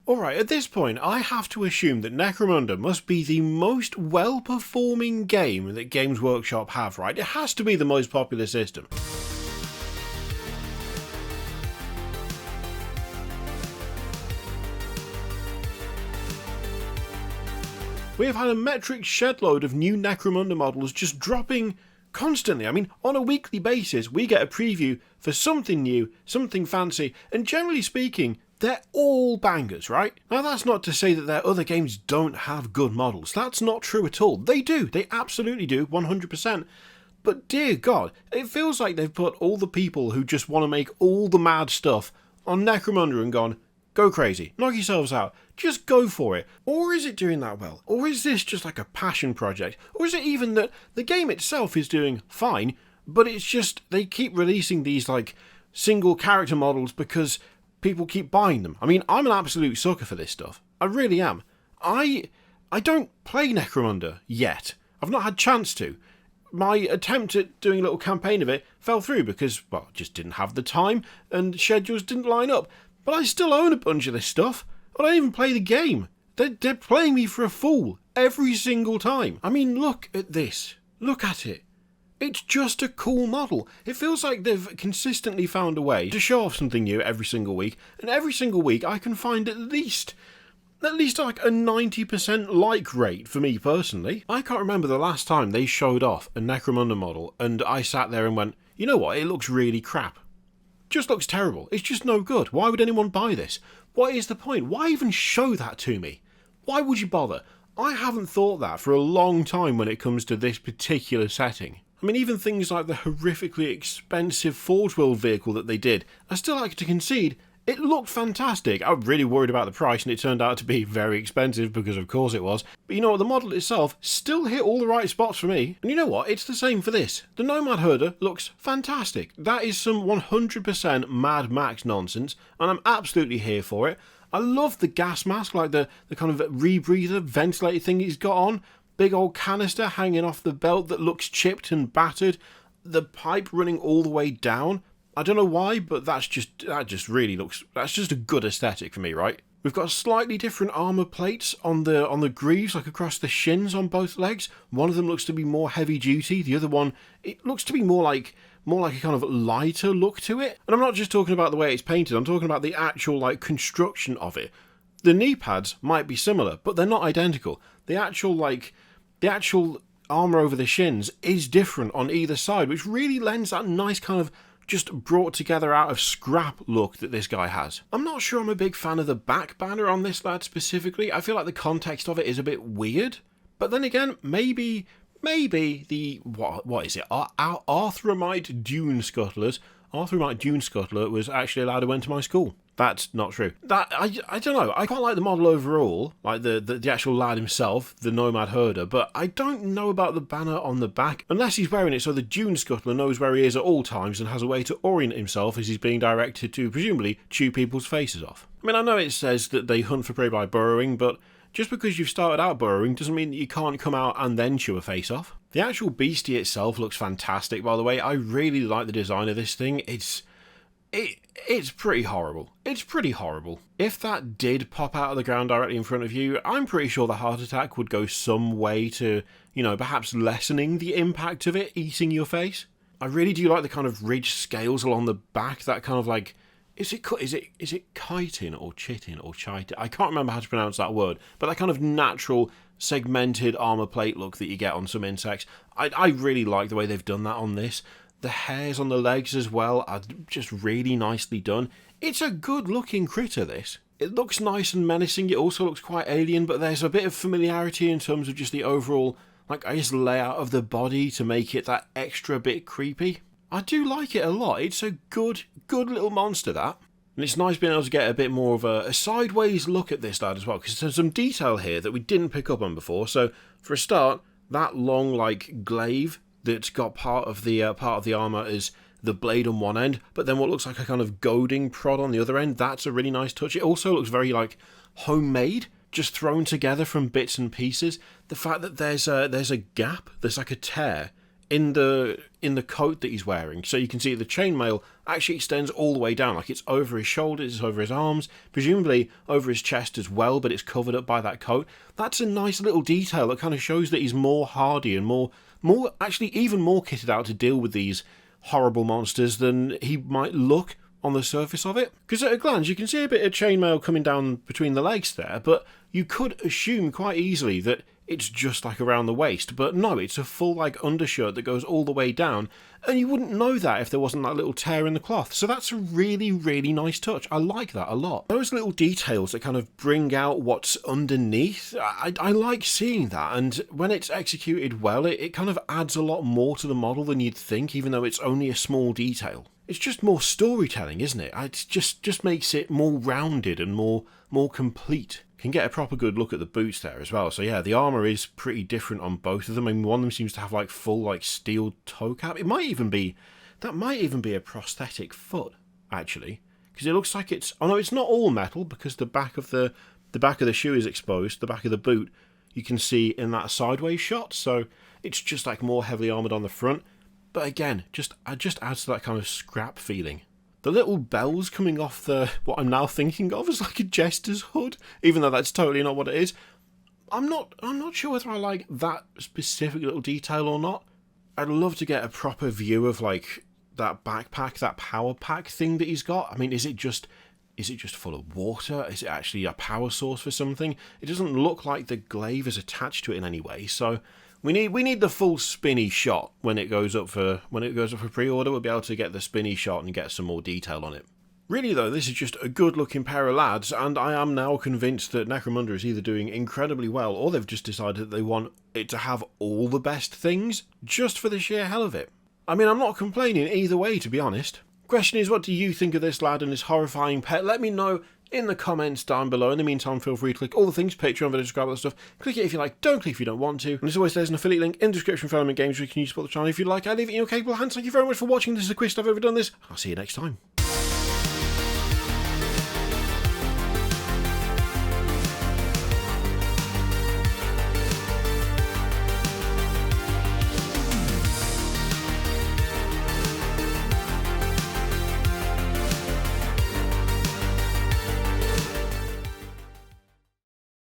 Alright, at this point, I have to assume that Necromunda must be the most well-performing game that Games Workshop have, right? It has to be the most popular system. We have had a metric shedload of new Necromunda models just dropping constantly. I mean, on a weekly basis, we get a preview for something new, something fancy, and generally speaking, they're all bangers, right? Now, that's not to say that their other games don't have good models. That's not true at all. They do. They absolutely do, 100%. But dear God, it feels like they've put all the people who just want to make all the mad stuff on Necromunda and gone, go crazy, knock yourselves out, just go for it. Or is it doing that well? Or is this just like a passion project? Or is it even that the game itself is doing fine, but it's just they keep releasing these like single character models because people keep buying them? I mean, I'm an absolute sucker for this stuff. I really am. I don't play Necromunda yet. I've not had chance to. My attempt at doing a little campaign of it fell through because, well, I just didn't have the time and schedules didn't line up. But I still own a bunch of this stuff. I don't even play the game. They're playing me for a fool every single time. I mean, look at this. Look at it. It's just a cool model. It feels like they've consistently found a way to show off something new every single week, and every single week I can find at least like a 90% like rate for me personally. I can't remember the last time they showed off a Necromunda model and I sat there and went, you know what, it looks really crap. Just looks terrible. It's just no good. Why would anyone buy this? What is the point? Why even show that to me? Why would you bother? I haven't thought that for a long time when it comes to this particular setting. I mean, even things like the horrifically expensive Forge World vehicle that they did, I still like to concede, it looked fantastic. I was really worried about the price and it turned out to be very expensive because of course it was. But you know what, the model itself still hit all the right spots for me. And you know what, it's the same for this. The Nomad Herder looks fantastic. That is some 100% Mad Max nonsense and I'm absolutely here for it. I love the gas mask, like the kind of rebreather, ventilator thing he's got on. Big old canister hanging off the belt that looks chipped and battered. The pipe running all the way down. I don't know why, but that just really looks, that's just a good aesthetic for me, right? We've got slightly different armor plates on the greaves, like across the shins on both legs. One of them looks to be more heavy duty. The other one, it looks to be more like a kind of lighter look to it. And I'm not just talking about the way it's painted, I'm talking about the actual like construction of it. The knee pads might be similar, but they're not identical. The actual armour over the shins is different on either side, which really lends that nice kind of just brought together out of scrap look that this guy has. I'm not sure I'm a big fan of the back banner on this lad specifically. I feel like the context of it is a bit weird. But then again, maybe the, what is it? Arthromite Dunescuttlers. Arthromite Duneskuttler was actually a lad who went to my school. That's not true. I don't know. I quite like the model overall, like the actual lad himself, the Nomad Herder, but I don't know about the banner on the back, unless he's wearing it so the Duneskuttler knows where he is at all times and has a way to orient himself as he's being directed to, presumably, chew people's faces off. I mean, I know it says that they hunt for prey by burrowing, but just because you've started out burrowing doesn't mean that you can't come out and then chew a face off. The actual beastie itself looks fantastic, by the way. I really like the design of this thing. It's pretty horrible. It's pretty horrible. If that did pop out of the ground directly in front of you, I'm pretty sure the heart attack would go some way to, you know, perhaps lessening the impact of it eating your face. I really do like the kind of ridged scales along the back, that kind of like, is it chitin or chitin or chitin? I can't remember how to pronounce that word, but that kind of natural segmented armor plate look that you get on some insects. I really like the way they've done that on this. The hairs on the legs as well are just really nicely done. It's a good looking critter, this. It looks nice and menacing. It also looks quite alien, but there's a bit of familiarity in terms of just the overall, like, I guess, layout of the body to make it that extra bit creepy. I do like it a lot. It's a good little monster, that. And it's nice being able to get a bit more of a sideways look at this lad as well, because there's some detail here that we didn't pick up on before. So, for a start, that long, like, glaive that's got part of the armour is the blade on one end, but then what looks like a kind of goading prod on the other end. That's a really nice touch. It also looks very, like, homemade, just thrown together from bits and pieces. The fact that there's a gap, there's like a tear in the coat that he's wearing, so you can see the chainmail actually extends all the way down, like it's over his shoulders, it's over his arms, presumably over his chest as well, but it's covered up by that coat. That's a nice little detail that kind of shows that he's more hardy and more actually even more kitted out to deal with these horrible monsters than he might look on the surface of it. Because at a glance you can see a bit of chainmail coming down between the legs there, but you could assume quite easily that it's just like around the waist, but no, it's a full like undershirt that goes all the way down, and you wouldn't know that if there wasn't that little tear in the cloth. So that's a really, really nice touch. I like that a lot. Those little details that kind of bring out what's underneath, I like seeing that, and when it's executed well, it kind of adds a lot more to the model than you'd think, even though it's only a small detail. It's just more storytelling, isn't it? It just makes it more rounded and more complete. Can get a proper good look at the boots there as well. So yeah, the armour is pretty different on both of them. I mean, one of them seems to have like full like steel toe cap. That might even be a prosthetic foot, actually. Because it looks like it's... Oh no, it's not all metal, because the back of the shoe is exposed. The back of the boot you can see in that sideways shot. So it's just like more heavily armoured on the front. But again, it just adds to that kind of scrap feeling. The little bells coming off what I'm now thinking of as like a jester's hood, even though that's totally not what it is. I'm not sure whether I like that specific little detail or not. I'd love to get a proper view of like that backpack, that power pack thing that he's got. I mean, is it just full of water? Is it actually a power source for something? It doesn't look like the glaive is attached to it in any way, so we need the full spinny shot when it goes up for pre-order. We'll be able to get the spinny shot and get some more detail on it. Really though, this is just a good looking pair of lads, and I am now convinced that Necromunda is either doing incredibly well, or they've just decided that they want it to have all the best things, just for the sheer hell of it. I mean, I'm not complaining either way, to be honest. Question is, what do you think of this lad and his horrifying pet? Let me know in the comments down below. In the meantime, feel free to click all the things, Patreon, video, subscribe, all that stuff. Click it if you like, don't click if you don't want to. And as always, there's an affiliate link in the description for Element Games where you can support the channel if you'd like. I leave it in your capable hands. Thank you very much for watching. This is the quickest I've ever done this. I'll see you next time.